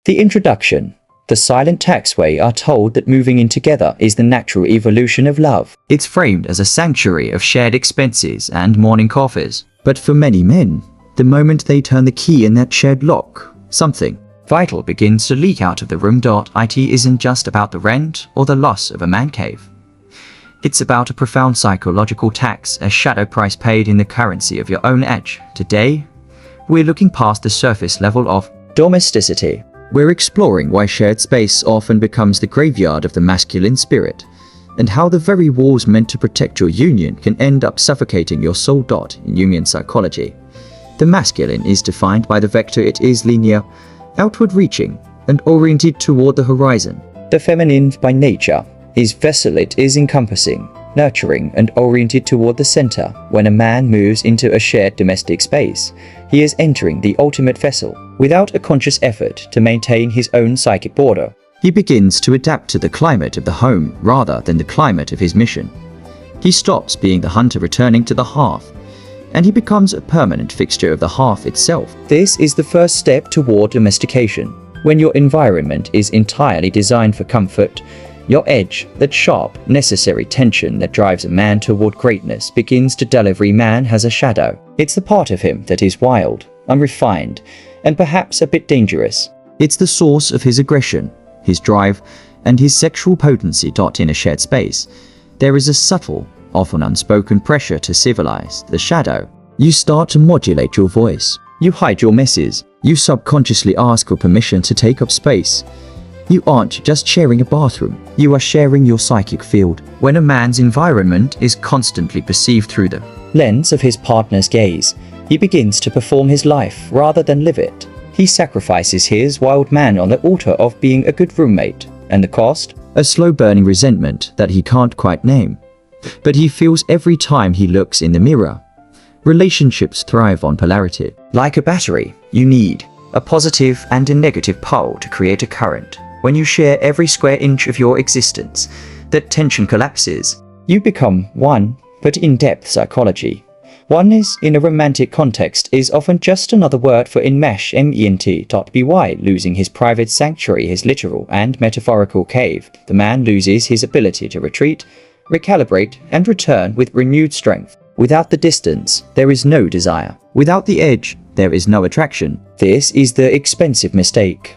The introduction. The silent taxway are told that moving in together is the natural evolution of love. It's framed as a sanctuary of shared expenses and morning coffees. But for many men, the moment they turn the key in that shared lock, something vital begins to leak out of the room. It isn't just about the rent or the loss of a man cave. It's about a profound psychological tax, a shadow price paid in the currency of your own edge. Today, we're looking past the surface level of Domesticity. We're exploring why shared space often becomes the graveyard of the masculine spirit, and how the very walls meant to protect your union can end up suffocating your soul. In Jungian psychology, the masculine is defined by the vector. It is linear, outward-reaching, and oriented toward the horizon. The feminine, by nature, is vessel. It is encompassing, nurturing, and oriented toward the center. When a man moves into a shared domestic space, he is entering the ultimate vessel, without a conscious effort to maintain his own psychic border. He begins to adapt to the climate of the home rather than the climate of his mission. He stops being the hunter returning to the hearth, and he becomes a permanent fixture of the hearth itself. This is the first step toward domestication. When your environment is entirely designed for comfort, your edge, that sharp, necessary tension that drives a man toward greatness, begins to dull. Every man has a shadow. It's the part of him that is wild, unrefined, and perhaps a bit dangerous. It's the source of his aggression, his drive, and his sexual potency. In a shared space, there is a subtle, often unspoken pressure to civilize the shadow. You start to modulate your voice. You hide your messes. You subconsciously ask for permission to take up space. You aren't just sharing a bathroom, you are sharing your psychic field. When a man's environment is constantly perceived through the lens of his partner's gaze, he begins to perform his life rather than live it. He sacrifices his wild man on the altar of being a good roommate. And the cost? A slow-burning resentment that he can't quite name, but he feels every time he looks in the mirror. Relationships thrive on polarity. Like a battery, you need a positive and a negative pole to create a current. When you share every square inch of your existence, that tension collapses. You become one, but in-depth psychology. Oneness in a romantic context is often just another word for enmesh. By losing his private sanctuary, his literal and metaphorical cave, the man loses his ability to retreat, recalibrate, and return with renewed strength. Without the distance, there is no desire. Without the edge, there is no attraction. This is the expensive mistake.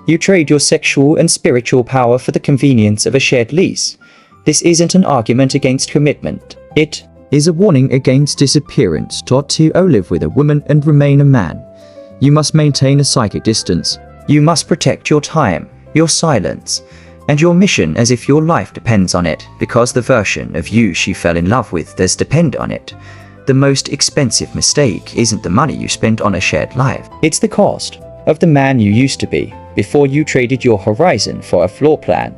You trade your sexual and spiritual power for the convenience of a shared lease. This isn't an argument against commitment. It is a warning against disappearance. To live with a woman and remain a man, you must maintain a psychic distance. You must protect your time, your silence, and your mission as if your life depends on it, because the version of you she fell in love with does depend on it. The most expensive mistake isn't the money you spent on a shared life. It's the cost of the man you used to be before you traded your horizon for a floor plan.